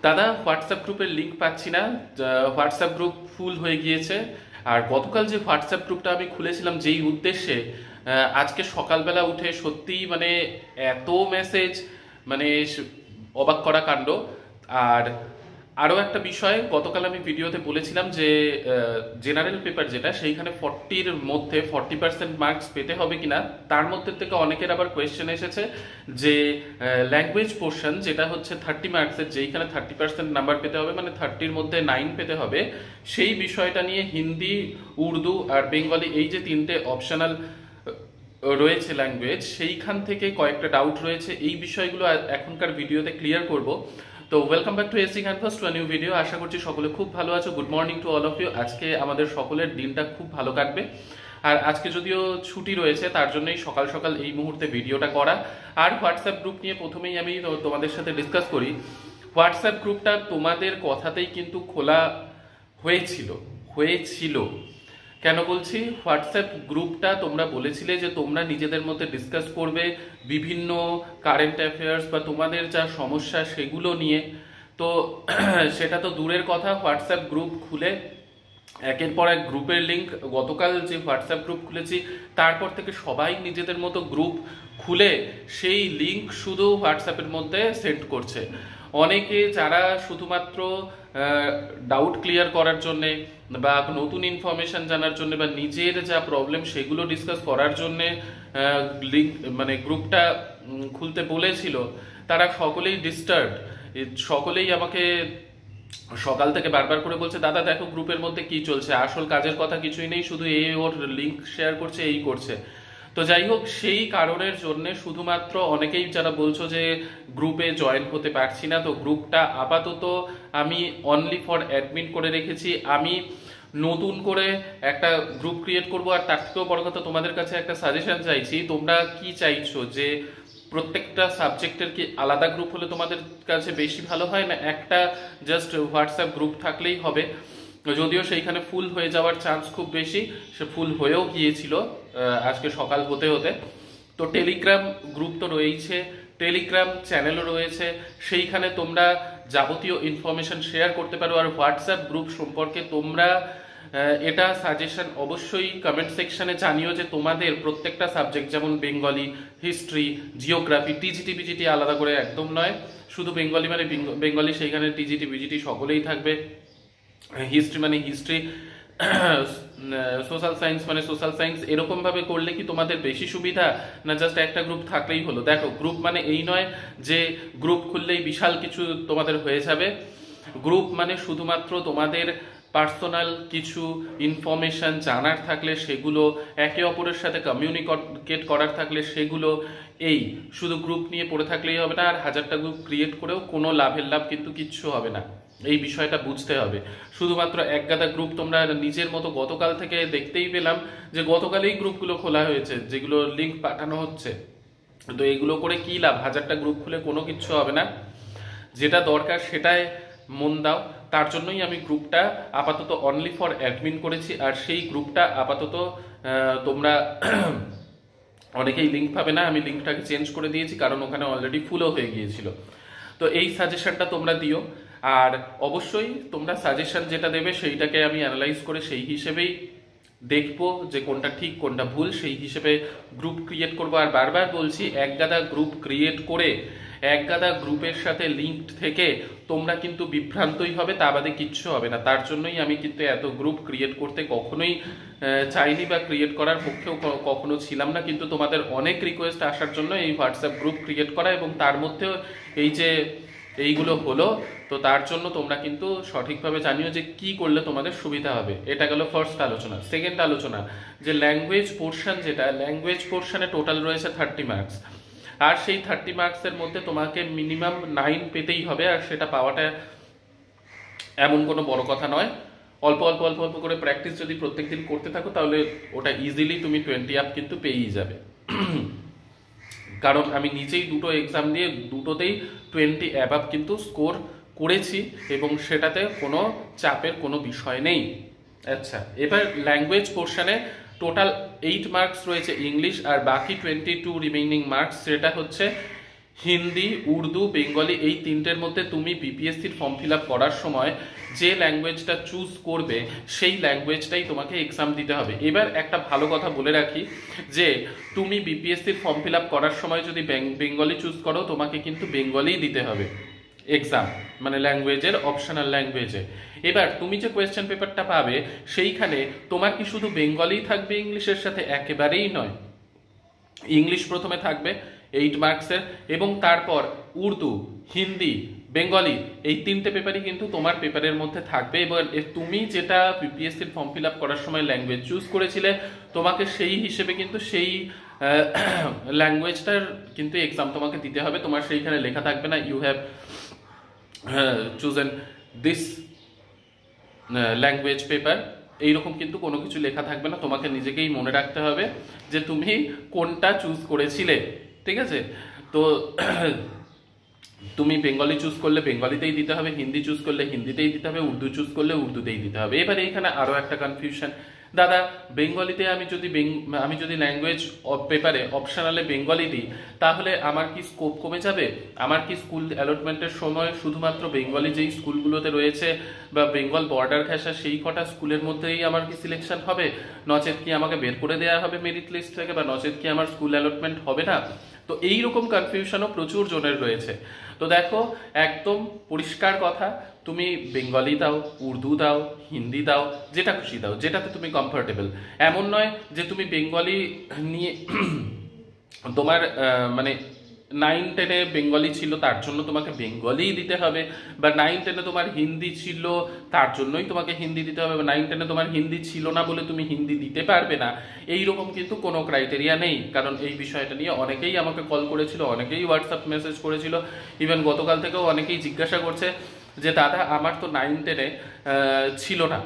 দাদা হোয়াটসঅ্যাপ গ্রুপের লিংক পাচ্ছি না, হোয়াটসঅ্যাপ গ্রুপ ফুল হয়ে গিয়েছে। আর গতকাল যে হোয়াটসঅ্যাপ গ্রুপটা আমি খুলেছিলাম যেই উদ্দেশ্যে, আজকে সকালবেলা উঠে সত্যিই মানে এত মেসেজ, মানে অবাক করা কাণ্ড। আর আরও একটা বিষয়, গতকাল আমি ভিডিওতে বলেছিলাম যে জেনারেল পেপার যেটা, সেইখানে 40-র মধ্যে 40% মার্কস পেতে হবে কিনা। তার মধ্যে থেকে অনেকের আবার কোয়েশ্চেন এসেছে যে ল্যাঙ্গুয়েজ পোর্শন যেটা হচ্ছে 30 মার্কসের, যেইখানে 30% নাম্বার পেতে হবে, মানে 30-র মধ্যে 9 পেতে হবে, সেই বিষয়টা নিয়ে হিন্দি, উর্দু আর বেঙ্গলি এই যে তিনটে অপশনাল রয়েছে ল্যাঙ্গুয়েজ, সেইখান থেকে কয়েকটা ডাউট রয়েছে। এই বিষয়গুলো এখনকার ভিডিওতে ক্লিয়ার করব। তো welcome back to AC canvas, to new video. আশা করছি সকলে খুব ভালো আছো। Good morning to all of you. আজকে আমাদের সকলের দিনটা খুব ভালো কাটবে। আর আজকে যদিও ছুটি রয়েছে, তার জন্যই সকাল সকাল এই মুহূর্তে ভিডিওটা করা। আর হোয়াটসঅ্যাপ গ্রুপ নিয়ে প্রথমেই আমি তোমাদের সাথে ডিসকাস করি। হোয়াটসঅ্যাপ গ্রুপটা তোমাদের কথাতেই কিন্তু খোলা হয়েছিল। কেন বলছি? হোয়াটসঅ্যাপ গ্রুপটা তোমরা বলেছিলে যে তোমরা নিজেদের মধ্যে ডিসকাস করবে বিভিন্ন কারেন্ট অ্যাফেয়ার্স বা তোমাদের যা সমস্যা সেগুলো নিয়ে। তো সেটা তো দূরের কথা, হোয়াটসঅ্যাপ গ্রুপ খুলে একের পর এক গ্রুপের লিঙ্ক, গতকাল যে হোয়াটসঅ্যাপ গ্রুপ খুলেছি তারপর থেকে সবাই নিজেদের মতো গ্রুপ খুলে সেই লিঙ্ক শুধু হোয়াটসঅ্যাপের মধ্যে সেন্ড করছে। অনেকে যারা শুধুমাত্র ডাউট ক্লিয়ার করার জন্যে বা নতুন ইনফরমেশন জানার জন্য বা নিজের যা প্রবলেম সেগুলো ডিসকাস করার জন্যে লিঙ্ক মানে গ্রুপটা খুলতে বলেছিল, তারা সকলেই ডিস্টার্ব। সকলেই আমাকে সকাল থেকে বারবার করে বলছে, দাদা দেখো গ্রুপের মধ্যে কি চলছে, আসল কাজের কথা কিছুই নেই, শুধু ওর লিঙ্ক শেয়ার করছে, এই করছে। তো যাই হোক, সেই কারণের জন্য শুধুমাত্র অনেকেই যারা বলছো যে গ্রুপে জয়েন হতে পারছি না, তো গ্রুপটা আপাতত আমি অনলি ফর অ্যাডমিন করে রেখেছি। আমি নতুন করে একটা গ্রুপ ক্রিয়েট করব। আর তার থেকেও বড় কথা, তোমাদের কাছে একটা সাজেশন চাইছি। তোমরা কি চাইছো যে প্রত্যেকটা সাবজেক্টের কি আলাদা গ্রুপ হলে তোমাদের কাছে বেশি ভালো হয়, না একটা জাস্ট হোয়াটসঅ্যাপ গ্রুপ থাকলেই হবে? যদিও সেইখানে ফুল হয়ে যাওয়ার চান্স খুব বেশি, সে ফুল হয়েও গিয়েছিল আজকে সকাল হতে হতে। তো টেলিগ্রাম গ্রুপ তো রয়েছে, টেলিগ্রাম চ্যানেলও রয়েছে, সেইখানে তোমরা যাবতীয় ইনফরমেশন শেয়ার করতে পারো। আর হোয়াটসঅ্যাপ গ্রুপ সম্পর্কে তোমরা এটা সাজেশন অবশ্যই কমেন্ট সেকশনে জানিও যে তোমাদের প্রত্যেকটা সাবজেক্ট, যেমন বেঙ্গলি, হিস্ট্রি, জিওগ্রাফি, টিজিটি বিজিটি আলাদা করে একদম নয়, শুধু বেঙ্গলি মানে বেঙ্গলি, সেইখানে টিজিটি বিজিটি সকলেই থাকবে। হিস্ট্রি মানে হিস্ট্রি, সোশ্যাল সায়েন্স মানে সোশ্যাল সায়েন্স। এরকম ভাবে করলে কি তোমাদের বেশি সুবিধা, না জাস্ট একটা গ্রুপ থাকলেই হলো? দেখো, গ্রুপ মানে এই নয় যে গ্রুপ খুললেই বিশাল কিছু তোমাদের হয়ে যাবে। গ্রুপ মানে শুধুমাত্র তোমাদের পার্সোনাল কিছু ইনফরমেশন জানার থাকলে সেগুলো, একে অপরের সাথে কমিউনিকেট করার থাকলে সেগুলো, এই শুধু গ্রুপ নিয়ে পড়ে থাকলেই হবে না। আর হাজারটা গ্রুপ ক্রিয়েট করেও কোনো লাভের লাভ কিন্তু কিচ্ছু হবে না, এই বিষয়টা বুঝতে হবে। শুধুমাত্র এক গাদা গ্রুপ তোমরা নিজের মতো, গতকাল থেকে দেখতেই পেলাম যে গতকালেই গ্রুপগুলো খোলা হয়েছে যেগুলো লিঙ্ক পাঠানো হচ্ছে। তো এগুলো করে কি লাভ? হাজারটা গ্রুপ খুলে কোনো কিচ্ছু হবে না। যেটা দরকার সেটাই মন দাও। তার জন্যই আমি গ্রুপটা আপাতত অনলি ফর অ্যাডমিন করেছি। আর সেই গ্রুপটা আপাতত তোমরা অনেকেই লিঙ্ক পাবে না, আমি লিঙ্কটাকে চেঞ্জ করে দিয়েছি, কারণ ওখানে অলরেডি ফুলও হয়ে গিয়েছিল। তো এই সাজেশনটা তোমরা দিও। আর অবশ্যই তোমরা সাজেশন যেটা দেবে সেইটাকে আমি অ্যানালাইজ করে সেই হিসেবেই দেখবো যে কোনটা ঠিক কোনটা ভুল, সেই হিসেবে গ্রুপ ক্রিয়েট করবো। আর বারবার বলছি, এক গাদা গ্রুপ ক্রিয়েট করে এক গাদা গ্রুপের সাথে লিঙ্ক থেকে তোমরা কিন্তু বিভ্রান্তই হবে, তা বাদে কিচ্ছু হবে না। তার জন্যই আমি কিন্তু এত গ্রুপ ক্রিয়েট করতে কখনোই চাইনি বা ক্রিয়েট করার পক্ষেও কখনো ছিলাম না। কিন্তু তোমাদের অনেক রিকোয়েস্ট আসার জন্য এই হোয়াটসঅ্যাপ গ্রুপ ক্রিয়েট করা, এবং তার মধ্যেও এই যে এইগুলো হলো। তো তার জন্য তোমরা কিন্তু সঠিকভাবে জানিও যে কি করলে তোমাদের সুবিধা হবে। এটা গেল ফার্স্ট আলোচনা। সেকেন্ড আলোচনা, যে ল্যাঙ্গুয়েজ পোর্শন, যেটা ল্যাঙ্গুয়েজ পোর্শনে টোটাল রয়েছে 30 মার্কস। আর সেই 30 মার্কসের মধ্যে তোমাকে মিনিমাম 9 পেতেই হবে। আর সেটা পাওয়াটা এমন কোনো বড় কথা নয়, অল্প অল্প অল্প অল্প করে প্র্যাকটিস যদি প্রত্যেকদিন করতে থাকো তাহলে ওটা ইজিলি তুমি 20 আপ কিন্তু পেয়েই যাবে। কারণ আমি নিজেই দুটো এক্সাম দিয়ে দুটোতেই 20 অ্যাবাভ কিন্তু স্কোর করেছি, এবং সেটাতে কোনো চাপের কোনো বিষয় নেই। আচ্ছা, এবার ল্যাঙ্গুয়েজ পোর্শনে টোটাল 8 মার্কস রয়েছে ইংলিশ, আর বাকি 22 রিমেইনিং মার্কস সেটা হচ্ছে হিন্দি, উর্দু, বেঙ্গলি এই তিনটের মধ্যে তুমি বিপিএসসির ফর্ম ফিল আপ করার সময় যে ল্যাঙ্গুয়েজটা চুজ করবে সেই ল্যাঙ্গুয়েজটাই তোমাকে এক্সাম দিতে হবে। এবার একটা ভালো কথা বলে রাখি যে তুমি বিপিএসসির ফর্ম ফিল আপ করার সময় যদি বেঙ্গলি চুজ করো তোমাকে কিন্তু বেঙ্গলিই দিতে হবে এক্সাম, মানে ল্যাঙ্গুয়েজের অপশনাল ল্যাঙ্গুয়েজে। এবার তুমি যে কোয়েশ্চেন পেপারটা পাবে সেইখানে তোমার কি শুধু বেঙ্গলিই থাকবে ইংলিশের সাথে? একেবারেই নয়। ইংলিশ প্রথমে থাকবে 8 মার্কসের, এবং তারপর উর্দু, হিন্দি, বেঙ্গলি এই তিনটে পেপারই কিন্তু তোমার পেপারের মধ্যে থাকবে। এবার তুমি যেটা বিপিএসসির ফর্ম ফিল আপ করার সময় ল্যাঙ্গুয়েজ চুজ করেছিলে তোমাকে সেই হিসেবে কিন্তু সেই ল্যাঙ্গুয়েজটার কিন্তু এক্সাম তোমাকে দিতে হবে। তোমার সেইখানে লেখা থাকবে না you have chosen this language paper, এইরকম কিন্তু কোনো কিছু লেখা থাকবে না। তোমাকে নিজেকেই মনে রাখতে হবে যে তুমি কোনটা চুজ করেছিলে, ঠিক আছে? তো তুমি বেঙ্গলি চুজ করলে বেঙ্গলিতেই দিতে হবে, হিন্দি চুজ করলে হিন্দিতেই দিতে হবে, উর্দু চুজ করলে উর্দুতেই দিতে হবে। এবারে এইখানে আরো একটা কনফিউশন, দাদা বেঙ্গলিতে আমি যদি ল্যাঙ্গুয়েজ পেপারে অপশনালে বেঙ্গলি দিই তাহলে আমার কি স্কোপ কমে যাবে? আমার কি স্কুল অ্যালটমেন্টের সময় শুধুমাত্র বেঙ্গলি যেই স্কুলগুলোতে রয়েছে বা বেঙ্গল বর্ডার ঘেঁষা সেই কটা স্কুলের মধ্যেই আমার কি সিলেকশন হবে? নচেত কি আমাকে বের করে দেওয়া হবে মেরিট লিস্ট থেকে? বা নচেত কি আমার স্কুল অ্যালটমেন্ট হবে না? তো এইরকম কনফিউশনও প্রচুর জনের রয়েছে। তো দেখো একদম পরিষ্কার কথা, তুমি বেঙ্গলি দাও, উর্দু দাও, হিন্দি দাও, যেটা খুশি দাও, যেটাতে তুমি কমফোর্টেবল। এমন নয় যে তুমি বেঙ্গলি নিয়ে তোমার মানে 9-10-এ বেঙ্গলি ছিল তার জন্য তোমাকে বেঙ্গলিই দিতে হবে, বা 9-10-এ তোমার হিন্দি ছিল তার জন্যই তোমাকে হিন্দি দিতে হবে, বা 9-10-এ তোমার হিন্দি ছিল না বলে তুমি হিন্দি দিতে পারবে না, এইরকম কিন্তু কোনো ক্রাইটেরিয়া নেই। কারণ এই বিষয়টা নিয়ে অনেকেই আমাকে কল করেছিল, অনেকেই হোয়াটসঅ্যাপ মেসেজ করেছিল, ইভেন গতকাল থেকেও অনেকেই জিজ্ঞাসা করছে যে দাদা আমার তো 9-10-এ ছিল না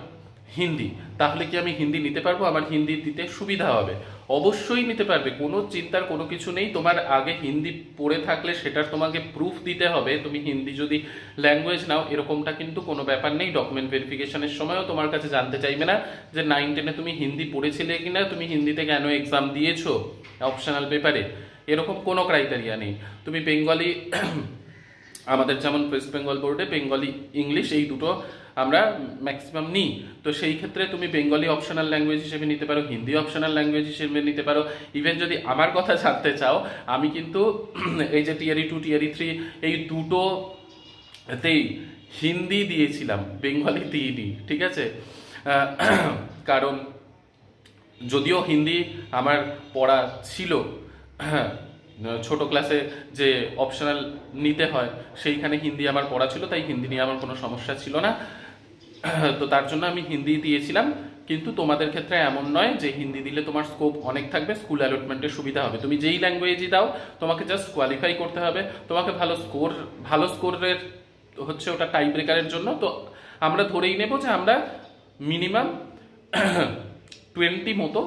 হিন্দি, তাহলে কি আমি হিন্দি নিতে পারবো? আমার হিন্দি দিতে সুবিধা হবে। অবশ্যই নিতে পারবে, কোনো চিন্তার কোনো কিছু নেই। তোমার আগে হিন্দি পড়ে থাকলে সেটার তোমাকে প্রুফ দিতে হবে। তুমি হিন্দি যদি ল্যাঙ্গুয়েজ নাও এরকমটা কিন্তু কোনো ব্যাপার নেই। ডকুমেন্ট ভেরিফিকেশনের সময়ও তোমার কাছে জানতে চাইবে না যে 9-10-এ তুমি হিন্দি পড়েছিলে কিনা, তুমি হিন্দিতে কেন এক্সাম দিয়েছো অপশনাল পেপারে, এরকম কোনো ক্রাইটেরিয়া নেই। তুমি বেঙ্গলি আমাদের যেমন ওয়েস্ট বেঙ্গল বোর্ডে বেঙ্গলি, ইংলিশ এই দুটো আমরা ম্যাক্সিমাম নিই, তো সেই ক্ষেত্রে তুমি বেঙ্গলি অপশনাল ল্যাঙ্গুয়েজ হিসেবে নিতে পারো, হিন্দি অপশনাল ল্যাঙ্গুয়েজ হিসেবে নিতে পারো। ইভেন যদি আমার কথা জানতে চাও, আমি কিন্তু এই যে টিয়ারি 2 টিয়ারি 3 এই দুটোতেই হিন্দি দিয়েছিলাম, বেঙ্গলি দিইনি, ঠিক আছে? কারণ যদিও হিন্দি আমার পড়া ছিল, হ্যাঁ, ছোট ক্লাসে যে অপশনাল নিতে হয় সেইখানে হিন্দি আমার পড়া ছিল, তাই হিন্দি নিয়ে আমার কোনো সমস্যা ছিল না। তো তার জন্য আমি হিন্দি দিয়েছিলাম। কিন্তু তোমাদের ক্ষেত্রে এমন নয় যে হিন্দি দিলে তোমার স্কোপ অনেক থাকবে, স্কুল অ্যালটমেন্টের সুবিধা হবে। তুমি যেই ল্যাঙ্গুয়েজই দাও তোমাকে জাস্ট কোয়ালিফাই করতে হবে, তোমাকে ভালো স্কোরের হচ্ছে ওটা টাই ব্রেকারের জন্য। তো আমরা ধরেই নেব যে আমরা মিনিমাম 20 মতো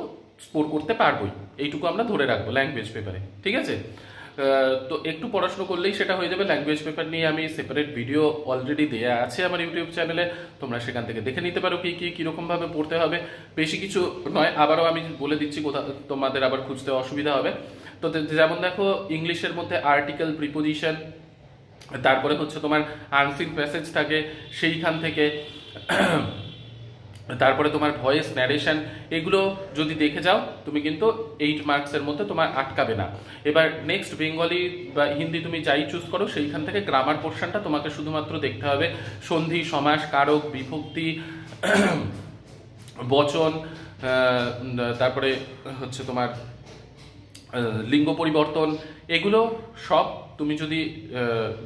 স্কোর করতে পারবোই, এইটুকু আমরা ধরে রাখবো ল্যাঙ্গুয়েজ পেপারে, ঠিক আছে? তো একটু পড়াশোনা করলেই সেটা হয়ে যাবে। ল্যাঙ্গুয়েজ পেপার নিয়ে আমি সেপারেট ভিডিও অলরেডি দেয়া আছে আমার ইউটিউব চ্যানেলে, তোমরা সেখান থেকে দেখে নিতে পারো কিরকম ভাবে পড়তে হবে। বেশি কিছু নয়, আবারও আমি বলে দিচ্ছি, কোথাও তোমাদের আবার খুঁজতে অসুবিধা হবে। তো যেমন দেখো ইংলিশের মধ্যে আর্টিকেল, প্রিপোজিশন, তারপরে হচ্ছে তোমার আনসিন প্যাসেজ থাকে সেইখান থেকে, তারপরে তোমার ভয়েস ন্যারেশন, এগুলো যদি দেখে যাও তুমি কিন্তু 8 মার্কসের মধ্যে তোমার আটকাবে না। এবার নেক্সট বেঙ্গলি বা হিন্দি তুমি যাই চুজ করো সেইখান থেকে গ্রামার পোর্শনটা তোমাকে শুধুমাত্র দেখতে হবে। সন্ধি, সমাস, কারক, বিভক্তি, বচন, তারপরে হচ্ছে তোমার লিঙ্গ পরিবর্তন, এগুলো সব তুমি যদি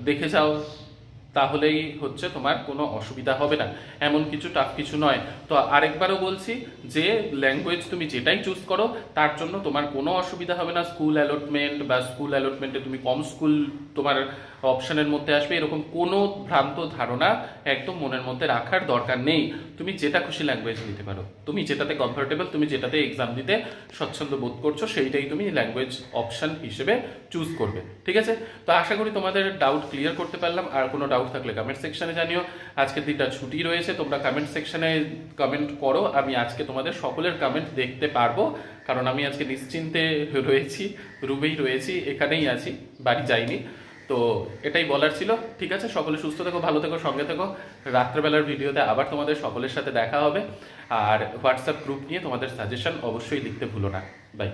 দেখে যাও তাহলেই হচ্ছে তোমার কোনো অসুবিধা হবে না, এমন কিছু টাফ কিছু নয়। তো আরেকবারও বলছি যে ল্যাঙ্গুয়েজ তুমি যেটাই চুজ করো তার জন্য তোমার কোনো অসুবিধা হবে না। স্কুল অ্যালটমেন্ট বা স্কুল অ্যালটমেন্টে তুমি কম স্কুল তোমার অপশনের মধ্যে আসবে এরকম কোনো ভ্রান্ত ধারণা একদম মনের মধ্যে রাখার দরকার নেই। তুমি যেটা খুশি ল্যাঙ্গুয়েজ নিতে পারো, তুমি যেটাতে কমফোর্টেবল, তুমি যেটাতে এক্সাম দিতে স্বচ্ছন্দ বোধ করছো সেইটাই তুমি ল্যাঙ্গুয়েজ অপশন হিসেবে চুজ করবে, ঠিক আছে? তো আশা করি তোমাদের ডাউট ক্লিয়ার করতে পারলাম। আর কোনো ডাউট থাকলে কমেন্ট সেকশনে জানিও। আজকের দিনটা ছুটি রয়েছে, তোমরা কমেন্ট সেকশনে কমেন্ট করো, আমি আজকে তোমাদের সকলের কমেন্ট দেখতে পারবো, কারণ আমি আজকে নিশ্চিন্তে রয়েছি, রুমেই রয়েছি, এখানেই আছি, বাড়ি যাইনি। তো এটাই বলার ছিল। ঠিক আছে, সকলে সুস্থ থেকো, ভালো থেকো, সঙ্গে থেকো। রাত্রেবেলার ভিডিওতে আবার তোমাদের সকলের সাথে দেখা হবে। আর হোয়াটসঅ্যাপ গ্রুপ নিয়ে তোমাদের সাজেশন অবশ্যই লিখতে ভুলো না। বাই।